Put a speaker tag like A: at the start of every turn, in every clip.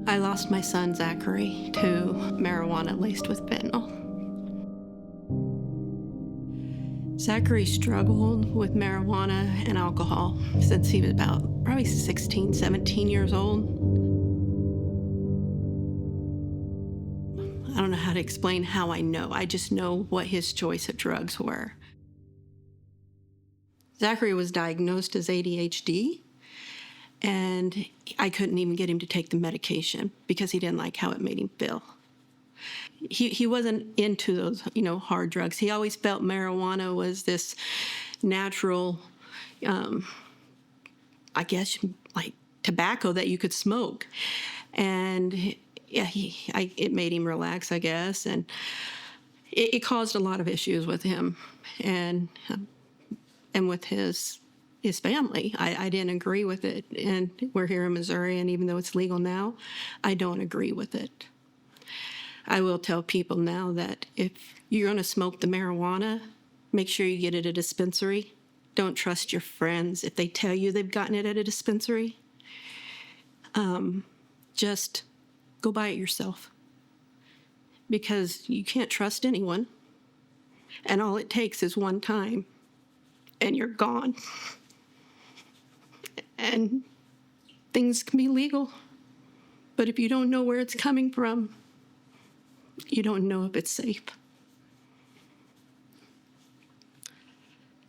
A: I lost my son, Zachary, to marijuana laced with fentanyl. Zachary struggled with marijuana and alcohol since he was about probably 16, 17 years old. I don't know how to explain how I know. I just know what his choice of drugs were. Zachary was diagnosed as ADHD, and I couldn't even get him to take the medication because he didn't like how it made him feel. He wasn't into those, hard drugs. He always felt marijuana was this natural, I guess, like tobacco that you could smoke. And yeah, it made him relax, I guess. And it caused a lot of issues with him and with his family. I didn't agree with it. And we're here in Missouri, and even though it's legal now, I don't agree with it. I will tell people now that if you're going to smoke the marijuana, make sure you get it at a dispensary. Don't trust your friends if they tell you they've gotten it at a dispensary. Just go buy it yourself, because you can't trust anyone. And all it takes is one time, and you're gone. And things can be legal, but if you don't know where it's coming from, you don't know if it's safe.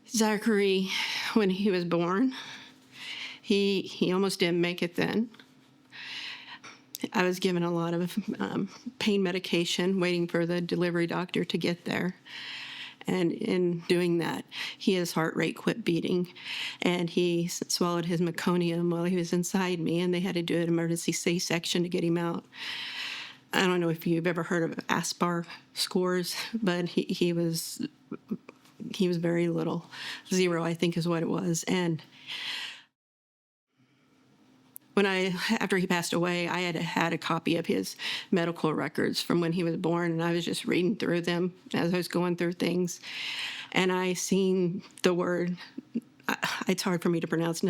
A: Zachary, when he was born, he almost didn't make it then. I was given a lot of pain medication, waiting for the delivery doctor to get there. And in doing that, his heart rate quit beating, and he swallowed his meconium while he was inside me, and they had to do an emergency C-section to get him out. I don't know if you've ever heard of ASPAR scores, but he was very little. 0, I think, is what it was. And after he passed away, I had a copy of his medical records from when he was born, and I was just reading through them as I was going through things. And I seen the word, it's hard for me to pronounce,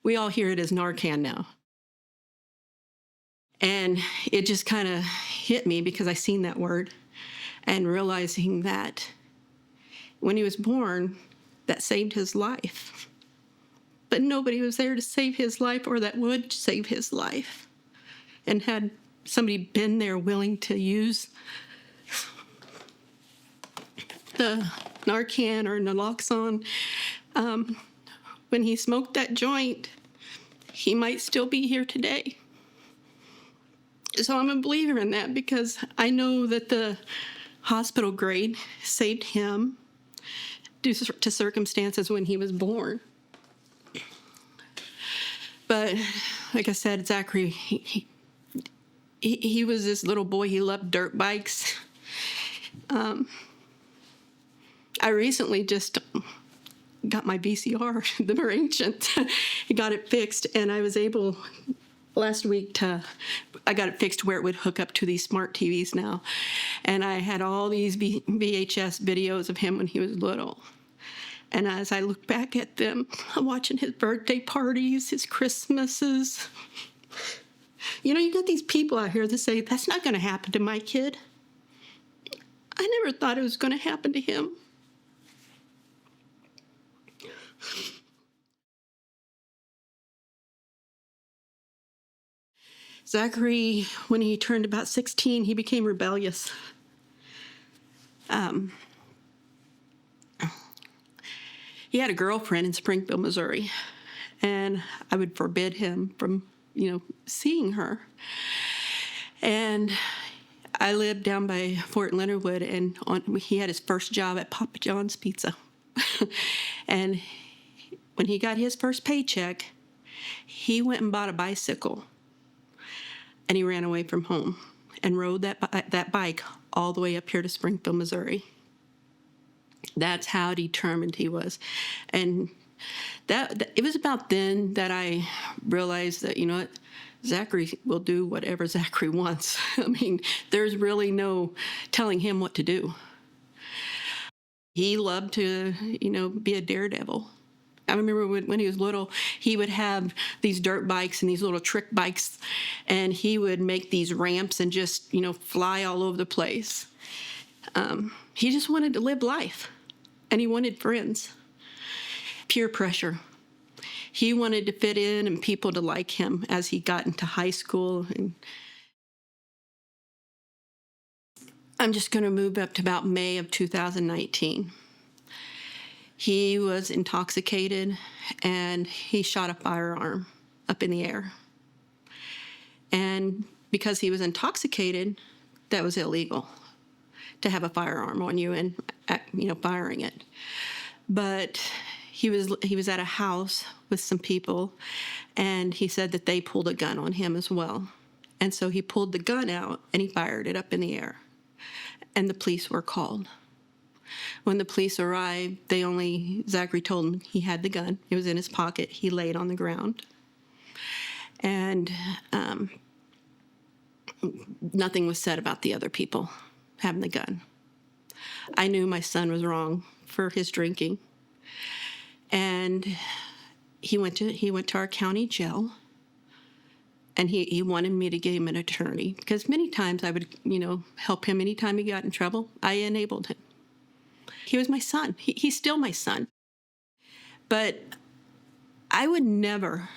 A: we all hear it as Narcan now. And it just kind of hit me because I seen that word, and realizing that when he was born, that saved his life. But nobody was there to save his life or that would save his life. And had somebody been there willing to use the Narcan or naloxone, when he smoked that joint, he might still be here today. So I'm a believer in that, because I know that the hospital grade saved him due to circumstances when he was born. But like I said, Zachary, he was this little boy. He loved dirt bikes. I recently just got my VCR, the more ancient. Got it fixed, and I was able last week I got it fixed where it would hook up to these smart TVs now. And I had all these VHS videos of him when he was little. And as I look back at them, I'm watching his birthday parties, his Christmases. You got these people out here that say, that's not going to happen to my kid. I never thought it was going to happen to him. Zachary, when he turned about 16, he became rebellious. He had a girlfriend in Springfield, Missouri, and I would forbid him from, seeing her. And I lived down by Fort Leonard Wood, and he had his first job at Papa John's Pizza. And when he got his first paycheck, he went and bought a bicycle, and he ran away from home and rode that bike all the way up here to Springfield, Missouri. That's how determined he was. And it was about then that I realized that, Zachary will do whatever Zachary wants. I mean, there's really no telling him what to do. He loved to, be a daredevil. I remember when he was little, he would have these dirt bikes and these little trick bikes, and he would make these ramps and just, fly all over the place. He just wanted to live life, and he wanted friends. Peer pressure. He wanted to fit in and people to like him as he got into high school. And I'm just going to move up to about May of 2019. He was intoxicated, and he shot a firearm up in the air. And because he was intoxicated, that was illegal to have a firearm on you and, firing it. But he was at a house with some people, and he said that they pulled a gun on him as well. And so he pulled the gun out, and he fired it up in the air. And the police were called. When the police arrived, Zachary told them he had the gun. It was in his pocket. He lay it on the ground. And nothing was said about the other people having the gun. I knew my son was wrong for his drinking. And he went to our county jail. And he wanted me to give him an attorney, because many times I would, help him anytime he got in trouble. I enabled him. He was my son. He's still my son. But I would never,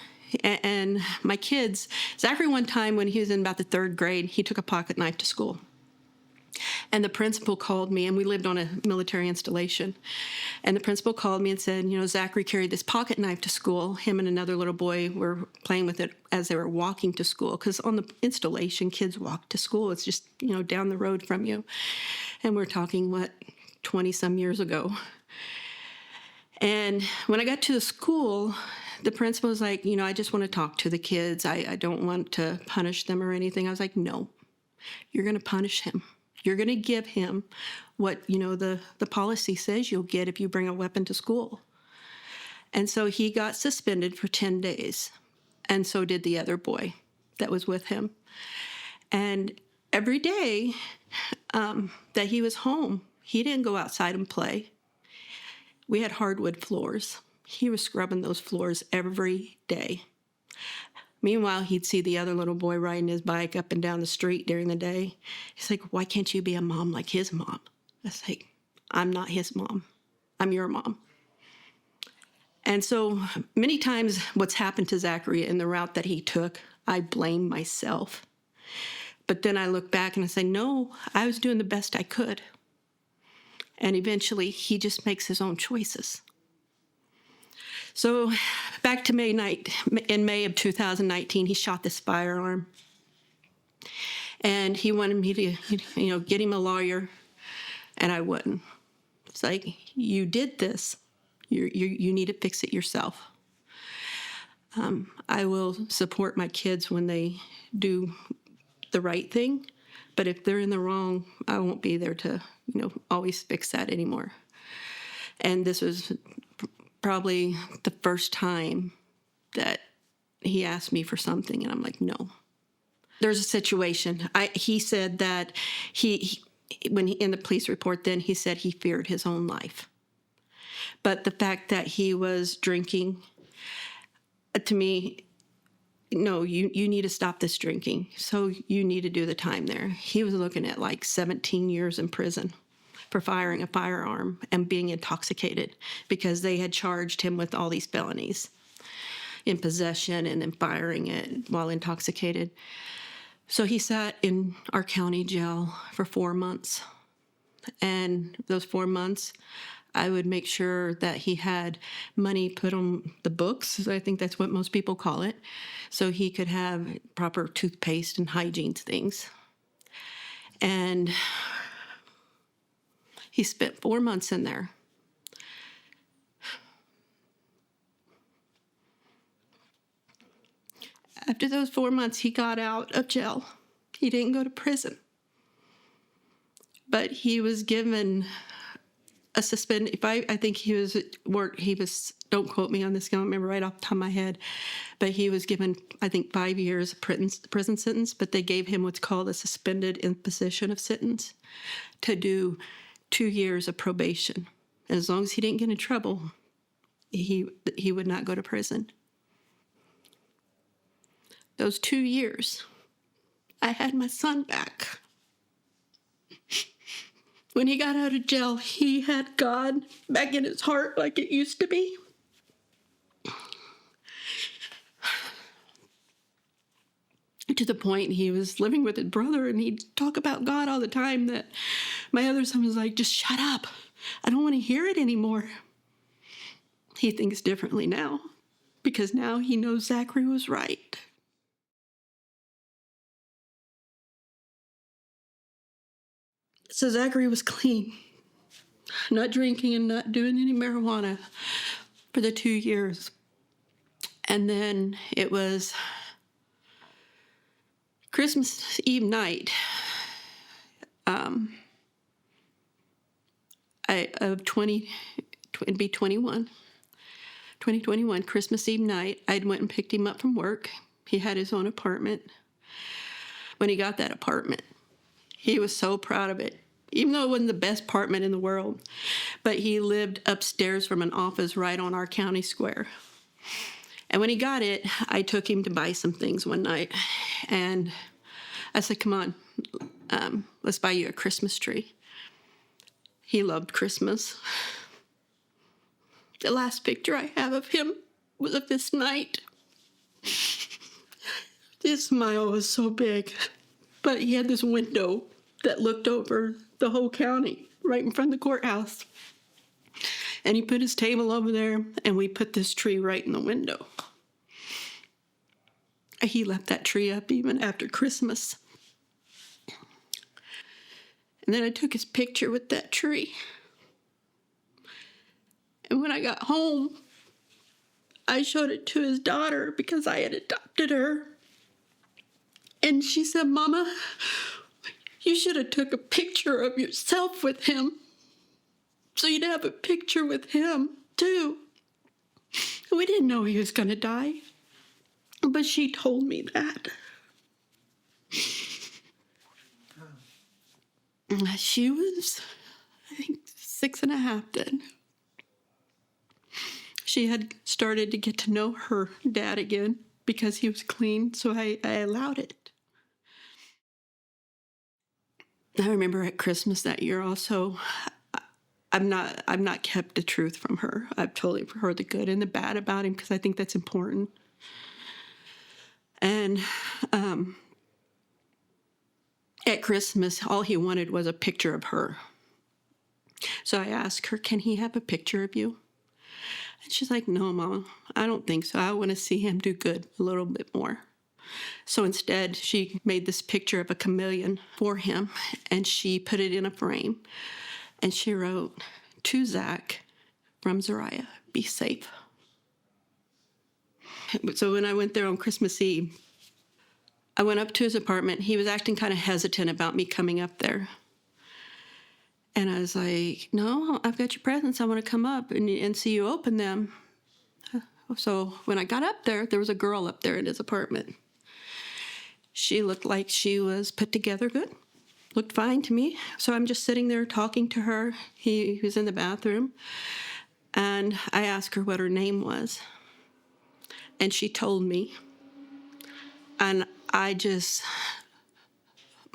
A: and my kids, Zachary, one time when he was in about the 3rd grade, he took a pocket knife to school. And the principal called me, and we lived on a military installation. And the principal called me and said, Zachary carried this pocket knife to school. Him and another little boy were playing with it as they were walking to school. Because on the installation, kids walk to school. It's just, down the road from you. And we're talking, 20-some years ago. And when I got to the school, the principal was like, I just want to talk to the kids. I don't want to punish them or anything. I was like, no, you're going to punish him. You're going to give him what, the policy says you'll get if you bring a weapon to school. And so he got suspended for 10 days. And so did the other boy that was with him. And every day that he was home, he didn't go outside and play. We had hardwood floors. He was scrubbing those floors every day. Meanwhile, he'd see the other little boy riding his bike up and down the street during the day. He's like, why can't you be a mom like his mom? I was like, I'm not his mom. I'm your mom. And so many times what's happened to Zachary in the route that he took, I blame myself. But then I look back and I say, no, I was doing the best I could. And eventually he just makes his own choices. So back to in May of 2019, he shot this firearm. And he wanted me to, get him a lawyer, and I wouldn't. It's like, you did this. You need to fix it yourself. I will support my kids when they do the right thing, but if they're in the wrong, I won't be there to, always fix that anymore. And this was probably the first time that he asked me for something, and I'm like, no. There's a situation. He said that when in the police report then, he said he feared his own life. But the fact that he was drinking, to me, no, you need to stop this drinking. So you need to do the time there. He was looking at like 17 years in prison for firing a firearm and being intoxicated, because they had charged him with all these felonies in possession and then firing it while intoxicated. So he sat in our county jail for 4 months. And those 4 months, I would make sure that he had money put on the books. I think that's what most people call it. So he could have proper toothpaste and hygiene things. And he spent 4 months in there. After those 4 months, he got out of jail. He didn't go to prison. But he was given a suspend. I think he was, don't quote me on this, I don't remember right off the top of my head, but he was given, I think, 5 years prison sentence, but they gave him what's called a suspended imposition of sentence to do 2 years of probation. And as long as he didn't get in trouble, he would not go to prison. Those 2 years, I had my son back. When he got out of jail, he had God back in his heart like it used to be. To the point he was living with his brother, and he'd talk about God all the time, that my other son was like, just shut up. I don't want to hear it anymore. He thinks differently now, because now he knows Zachary was right. So Zachary was clean, not drinking and not doing any marijuana for the 2 years. And then it was Christmas Eve night of 2021, Christmas Eve night. I went and picked him up from work. He had his own apartment. When he got that apartment, he was so proud of it, even though it wasn't the best apartment in the world. But he lived upstairs from an office right on our county square. And when he got it, I took him to buy some things one night. And I said, come on, let's buy you a Christmas tree. He loved Christmas. The last picture I have of him was of this night. His smile was so big, but he had this window that looked over the whole county, right in front of the courthouse. And he put his table over there, and we put this tree right in the window. He left that tree up even after Christmas. And then I took his picture with that tree. And when I got home, I showed it to his daughter because I had adopted her. And she said, Mama, you should have took a picture of yourself with him, so you'd have a picture with him too. We didn't know he was going to die, but she told me that. She was, I think, 6.5 then. She had started to get to know her dad again because he was clean, so I allowed it. I remember at Christmas that year also, I've not kept the truth from her. I've told her the good and the bad about him because I think that's important. And at Christmas, all he wanted was a picture of her. So I asked her, can he have a picture of you? And she's like, no, Mama, I don't think so. I want to see him do good a little bit more. So instead, she made this picture of a chameleon for him, and she put it in a frame. And she wrote, to Zach from Zariah, be safe. So when I went there on Christmas Eve, I went up to his apartment. He was acting kind of hesitant about me coming up there. And I was like, no, I've got your presents. I want to come up and see you open them. So when I got up there was a girl up there in his apartment. She looked like she was put together good. Looked fine to me. So I'm just sitting there talking to her. He was in the bathroom. And I asked her what her name was. And she told me. And my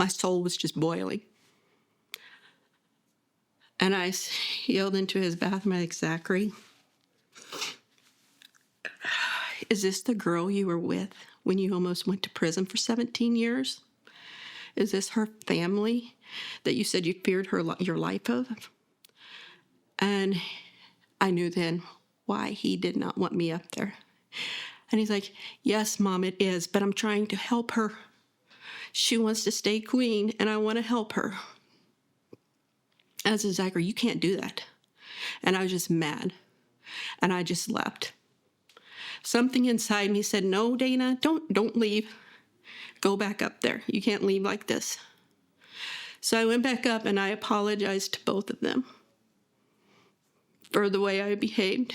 A: soul was just boiling. And I yelled into his bathroom, like, Zachary, is this the girl you were with when you almost went to prison for 17 years? Is this her family that you said you feared your life of? And I knew then why he did not want me up there. And he's like, yes, Mom, it is, but I'm trying to help her. She wants to stay queen, and I want to help her. And I said, Zachary, you can't do that. And I was just mad. And I just left. Something inside me said, no, Dayna, don't leave. Go back up there. You can't leave like this. So I went back up and I apologized to both of them for the way I behaved,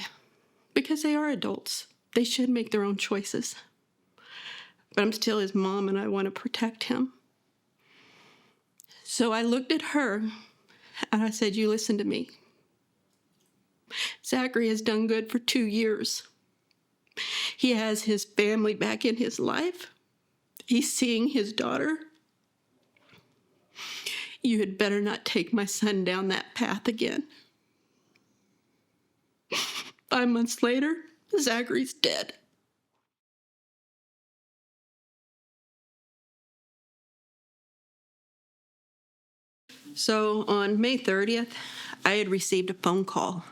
A: because they are adults. They should make their own choices. But I'm still his mom and I want to protect him. So I looked at her and I said, you listen to me. Zachary has done good for 2 years. He has his family back in his life. He's seeing his daughter. You had better not take my son down that path again. 5 months later, Zachary's dead. So on May 30th, I had received a phone call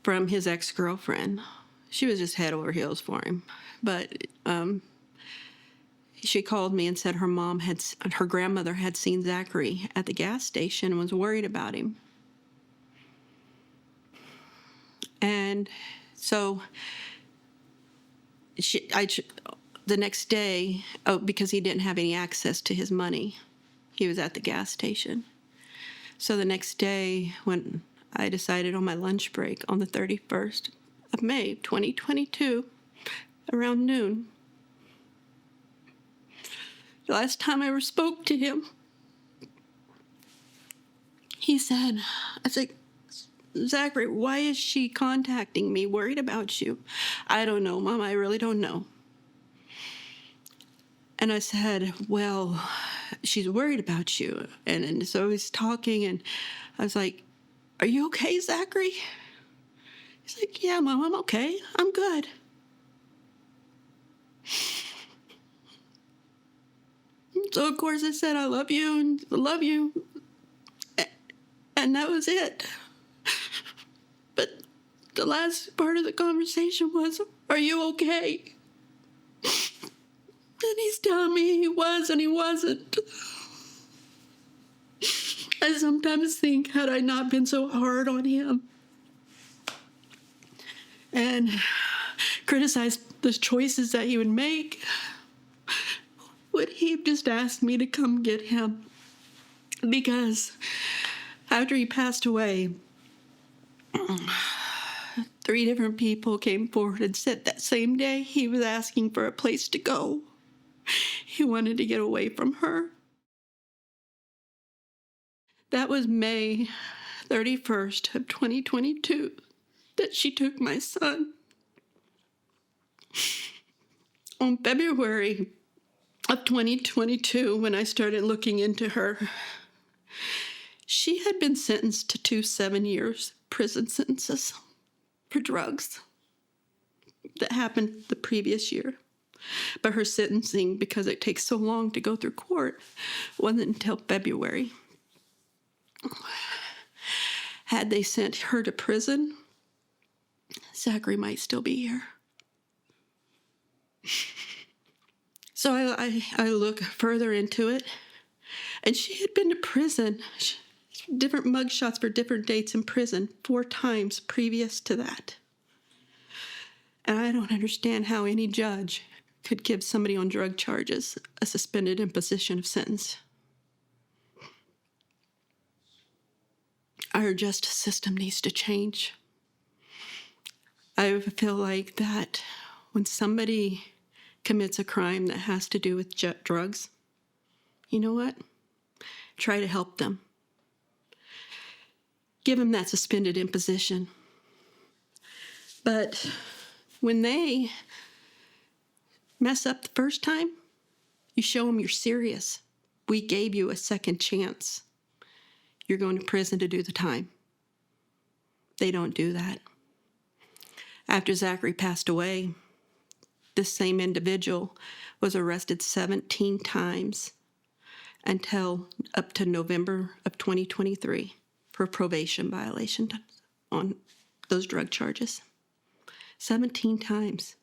A: from his ex-girlfriend. She was just head over heels for him. But she called me and said her grandmother had seen Zachary at the gas station and was worried about him. And so the next day, because he didn't have any access to his money, he was at the gas station. So the next day, when I decided on my lunch break on the 31st of May, 2022, around noon, the last time I ever spoke to him, he said, I said, Zachary, why is she contacting me, worried about you? I don't know, Mom, I really don't know. And I said, well, she's worried about you. And so he's talking, and I was like, are you okay, Zachary? He's like, yeah, Mom, I'm okay. I'm good. So, of course, I said, I love you, and I love you. And that was it. But the last part of the conversation was, are you okay? And he's telling me he was and he wasn't. I sometimes think, had I not been so hard on him and criticized the choices that he would make, would he have just asked me to come get him? Because after he passed away, 3 different people came forward and said that same day he was asking for a place to go. He wanted to get away from her. That was May 31st of 2022 that she took my son. On February of 2022, when I started looking into her, she had been sentenced to 2 7-year prison sentences for drugs that happened the previous year. But her sentencing, because it takes so long to go through court, wasn't until February. Had they sent her to prison, Zachary might still be here. So I look further into it, and she had been to prison, different mugshots for different dates in prison 4 times previous to that. And I don't understand how any judge could give somebody on drug charges a suspended imposition of sentence. Our justice system needs to change. I feel like that when somebody commits a crime that has to do with drugs, you know what? Try to help them. Give them that suspended imposition. But when they mess up the first time, you show them you're serious. We gave you a second chance. You're going to prison to do the time. They don't do that. After Zachary passed away, this same individual was arrested 17 times until up to November of 2023 for probation violation on those drug charges. 17 times.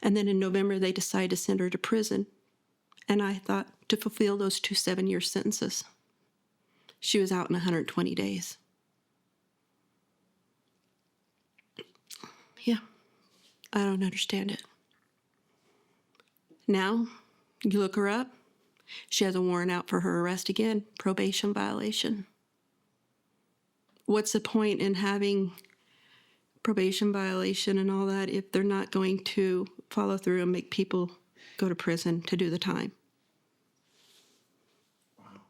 A: And then in November, they decided to send her to prison. And I thought, to fulfill those 2 7-year sentences. She was out in 120 days. Yeah, I don't understand it. Now, you look her up, she has a warrant out for her arrest again, probation violation. What's the point in having probation violation and all that if they're not going to follow through and make people go to prison to do the time? Wow.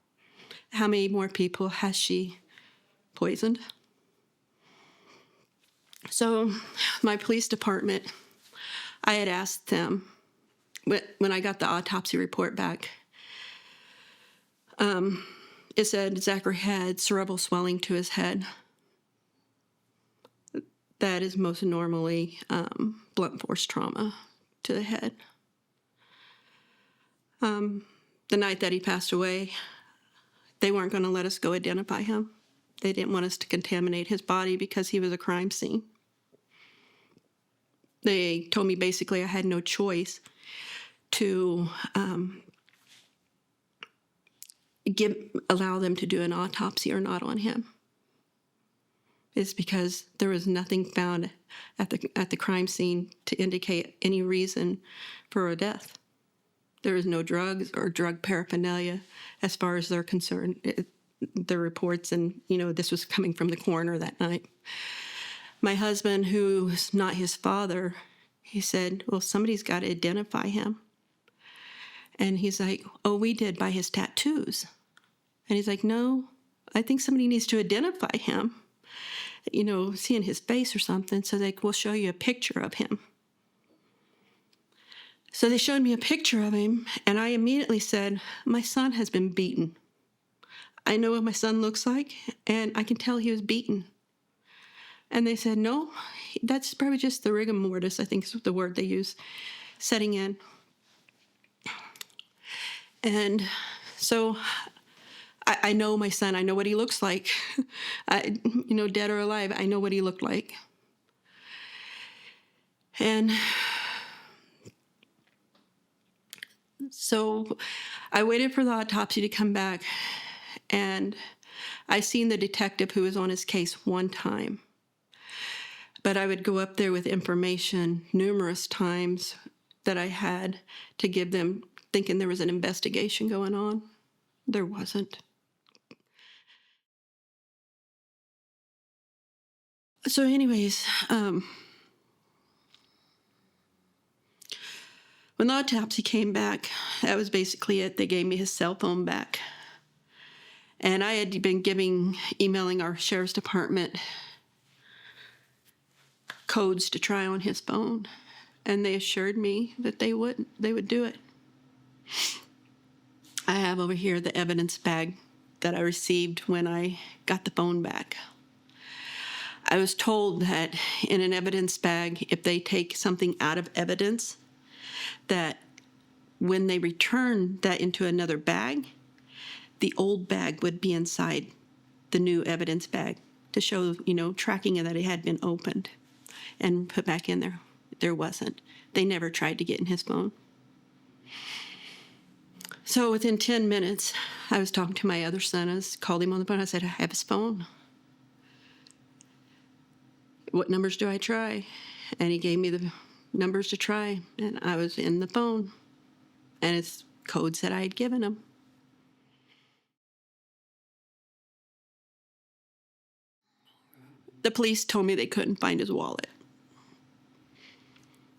A: How many more people has she poisoned? So my police department, I had asked them, when I got the autopsy report back, it said Zachary had cerebral swelling to his head. That is most normally blunt force trauma to the head. The night that he passed away, they weren't going to let us go identify him. They didn't want us to contaminate his body because he was a crime scene. They told me basically I had no choice to allow them to do an autopsy or not on him. It's because there was nothing found at the crime scene to indicate any reason for a death. There was no drugs or drug paraphernalia as far as they're concerned. The reports, and this was coming from the coroner that night. My husband, who's not his father, he said, well, somebody's got to identify him. And he's like, oh, we did by his tattoos. And he's like, no, I think somebody needs to identify him, seeing his face or something. So we'll show you a picture of him. So they showed me a picture of him, and I immediately said, my son has been beaten. I know what my son looks like, and I can tell he was beaten. And they said, no, that's probably just the rigor mortis, I think is the word they use, setting in. And so I know my son. I know what he looks like. Dead or alive, I know what he looked like. And so I waited for the autopsy to come back, and I seen the detective who was on his case one time. But I would go up there with information numerous times that I had to give them, thinking there was an investigation going on. There wasn't. So anyways, when the autopsy came back, that was basically it. They gave me his cell phone back. And I had been emailing our sheriff's department codes to try on his phone. And they assured me that they would do it. I have over here the evidence bag that I received when I got the phone back. I was told that in an evidence bag, if they take something out of evidence, that when they return that into another bag, the old bag would be inside the new evidence bag to show, tracking that it had been opened and put back in there. There wasn't. They never tried to get in his phone. So within 10 minutes, I was talking to my other son. I called him on the phone. I said, I have his phone. What numbers do I try? And he gave me the numbers to try, and I was in the phone. And it's codes that I had given him. The police told me they couldn't find his wallet.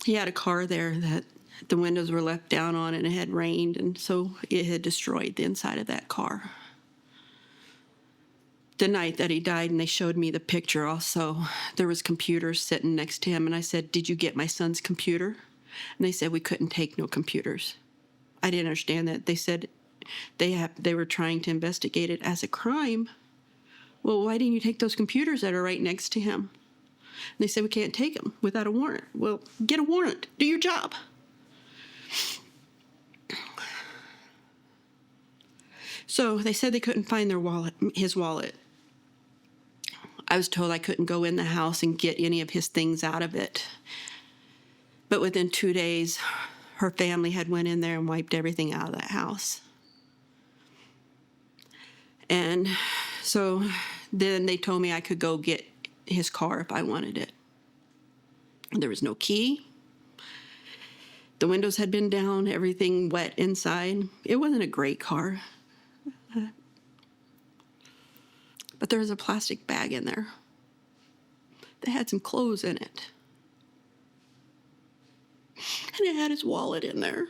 A: He had a car there that the windows were left down on, and it had rained, and so it had destroyed the inside of that car. The night that he died, and they showed me the picture also, there was computers sitting next to him, and I said, did you get my son's computer? And they said we couldn't take no computers. I didn't understand that. They said they were trying to investigate it as a crime. Well, why didn't you take those computers that are right next to him? And they said we can't take them without a warrant. Well, get a warrant. Do your job. So they said they couldn't find his wallet. I was told I couldn't go in the house and get any of his things out of it. But within 2 days, her family had went in there and wiped everything out of that house. And so then they told me I could go get his car if I wanted it. There was no key. The windows had been down, everything wet inside. It wasn't a great car. But there was a plastic bag in there that had some clothes in it. And it had his wallet in there.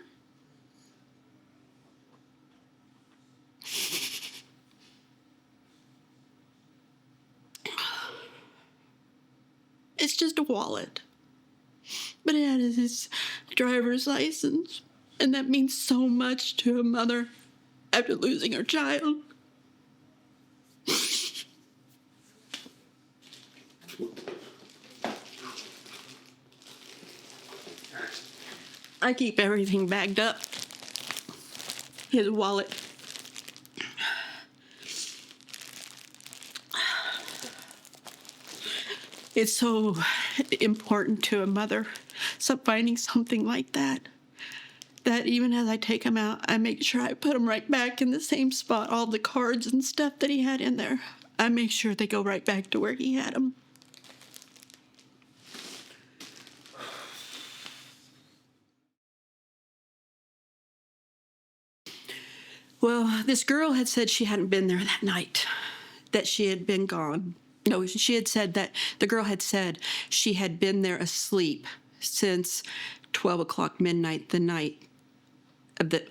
A: It's just a wallet. But it had his driver's license, and that means so much to a mother after losing her child. I keep everything bagged up. His wallet. It's so important to a mother, so finding something like that even as I take him out, I make sure I put him right back in the same spot. All the cards and stuff that he had in there, I make sure they go right back to where he had them. Well, this girl had said she hadn't been there that night, that she had been gone. No, she had said that the girl had said she had been there asleep since 12 o'clock midnight, the night of the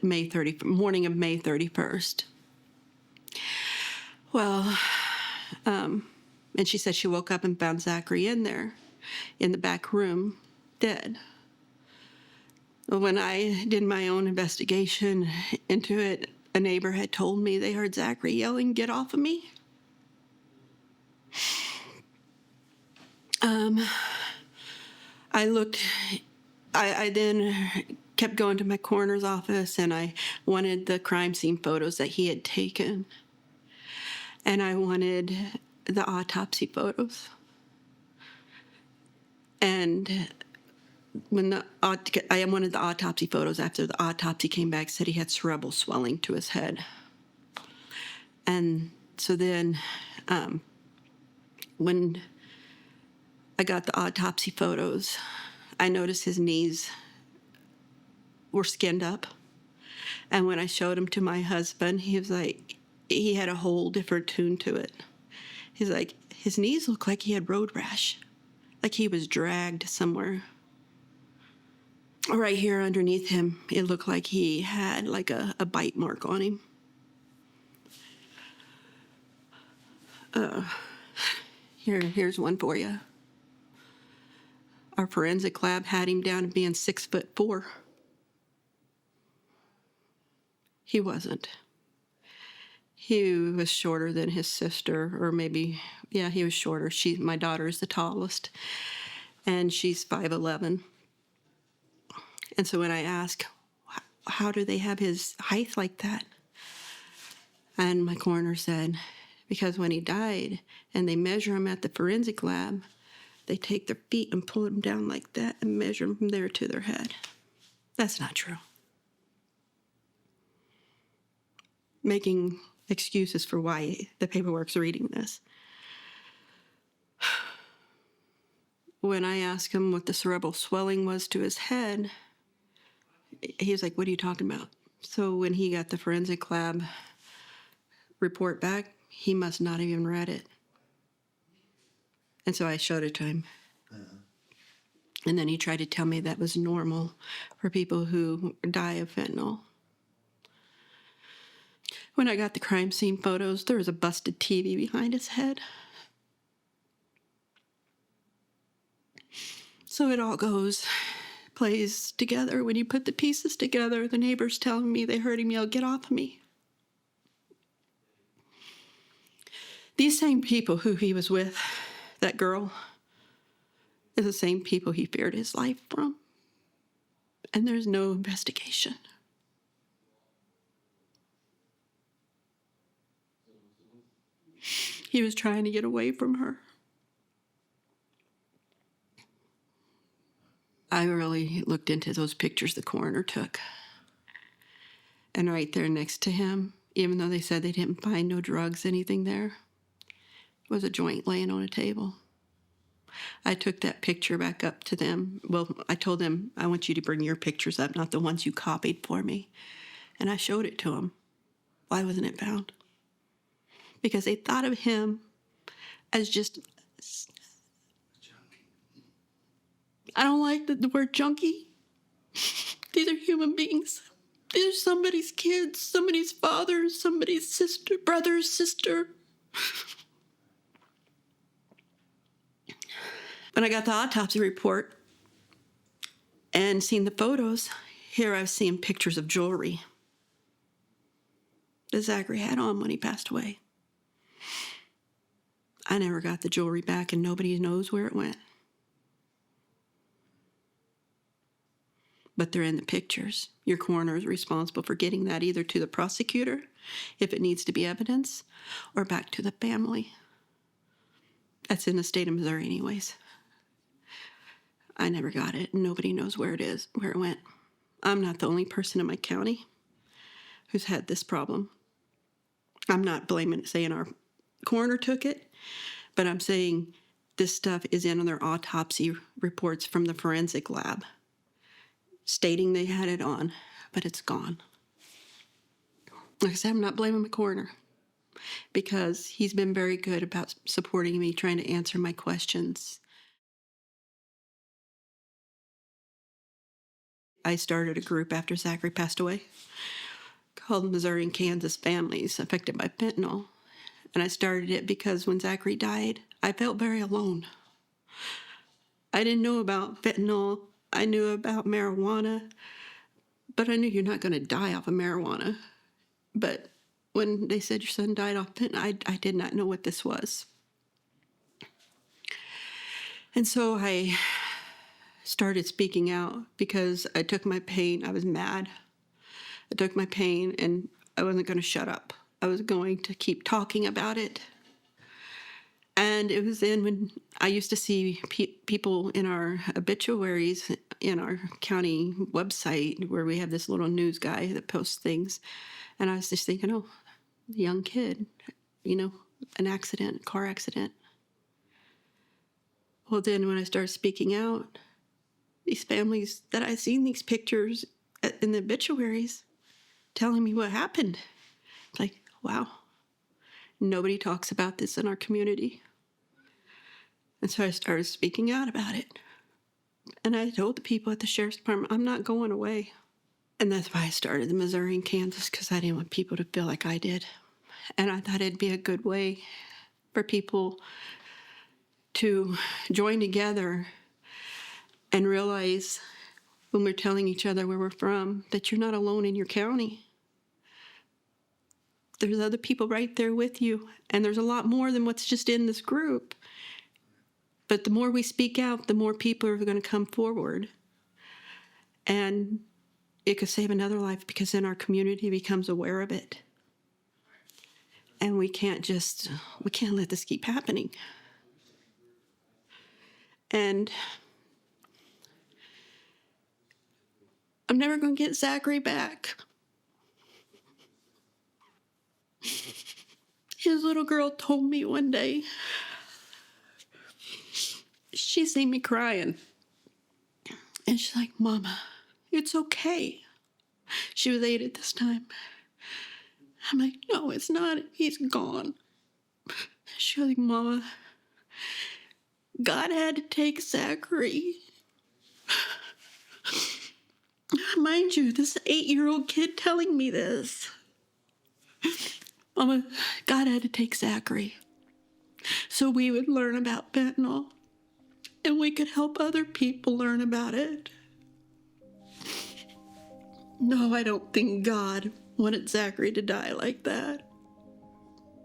A: morning of May 31st. Well, and she said she woke up and found Zachary in there, in the back room, dead. When I did my own investigation into it, a neighbor had told me they heard Zachary yelling, "Get off of me." I then kept going to my coroner's office, and I wanted the crime scene photos that he had taken. And I wanted the autopsy photos. And I wanted the autopsy photos after the autopsy came back, said he had cerebral swelling to his head. And so then when I got the autopsy photos, I noticed his knees were skinned up. And when I showed him to my husband, he was like, he had a whole different tune to it. He's like, his knees look like he had road rash, like he was dragged somewhere. Right here underneath him, it looked like he had like a bite mark on him. Here's one for you. Our forensic lab had him down to being 6'4". He wasn't. He was shorter than his sister, or maybe, yeah, he was shorter. My daughter is the tallest, and she's 5'11". And so when I asked, how do they have his height like that? And my coroner said, because when he died and they measure him at the forensic lab, they take their feet and pull him down like that and measure him from there to their head. That's not true. Making excuses for why the paperwork's reading this. When I asked him what the cerebral swelling was to his head, he was like, "What are you talking about?" So when he got the forensic lab report back, he must not have even read it. And so I showed it to him. And then he tried to tell me that was normal for people who die of fentanyl. When I got the crime scene photos, there was a busted TV behind his head. So it all plays together. When you put the pieces together, the neighbors telling me they heard him yell, "Get off of me." These same people who he was with, that girl, is the same people he feared his life from. And there's no investigation. He was trying to get away from her. I really looked into those pictures the coroner took. And right there next to him, even though they said they didn't find no drugs, anything there, was a joint laying on a table. I took that picture back up to them. Well, I told them, I want you to bring your pictures up, not the ones you copied for me. And I showed it to them. Why wasn't it found? Because they thought of him as just... I don't like the word junkie. These are human beings. These are somebody's kids, somebody's father, somebody's sister, brother, sister. When I got the autopsy report and seen the photos, here I was seeing pictures of jewelry that Zachary had on when he passed away. I never got the jewelry back, and nobody knows where it went. But they're in the pictures. Your coroner is responsible for getting that either to the prosecutor, if it needs to be evidence, or back to the family. That's in the state of Missouri anyways. I never got it, and nobody knows where it went. I'm not the only person in my county who's had this problem. I'm not saying our coroner took it, but I'm saying this stuff is in their autopsy reports from the forensic lab, stating they had it on, but it's gone. Like I said, I'm not blaming the coroner because he's been very good about supporting me, trying to answer my questions. I started a group after Zachary passed away called Missouri and Kansas Families Affected by Fentanyl. And I started it because when Zachary died, I felt very alone. I didn't know about fentanyl. I knew about marijuana, but I knew you're not going to die off of marijuana. But when they said your son died off fentanyl, I did not know what this was. And so I started speaking out because I took my pain. I was mad. I took my pain, and I wasn't going to shut up. I was going to keep talking about it. And it was then when I used to see people in our obituaries in our county website where we have this little news guy that posts things. And I was just thinking, oh, young kid, an accident, car accident. Well, then when I started speaking out, these families that I seen these pictures in the obituaries telling me what happened. It's like, wow, nobody talks about this in our community. And so I started speaking out about it. And I told the people at the sheriff's department, I'm not going away. And that's why I started the Missouri and Kansas, because I didn't want people to feel like I did. And I thought it'd be a good way for people to join together and realize when we're telling each other where we're from that you're not alone in your county. There's other people right there with you, and there's a lot more than what's just in this group. But the more we speak out, the more people are going to come forward. And it could save another life because then our community becomes aware of it. And we can't let this keep happening. And I'm never going to get Zachary back. His little girl told me one day, she seen me crying. And she's like, Mama, it's okay. She was 8 at this time. I'm like, no, it's not. He's gone. She was like, Mama, God had to take Zachary. Mind you, this 8-year-old kid telling me this. Mama, God had to take Zachary so we would learn about fentanyl and we could help other people learn about it. No, I don't think God wanted Zachary to die like that.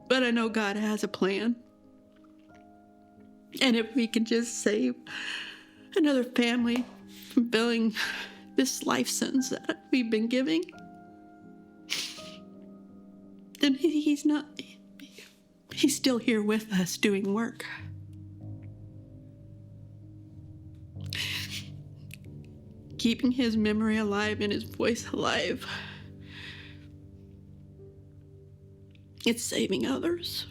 A: But I know God has a plan. And if we could just save another family from feeling this life sentence that we've been giving, then he's still here with us doing work. Keeping his memory alive and his voice alive. It's saving others.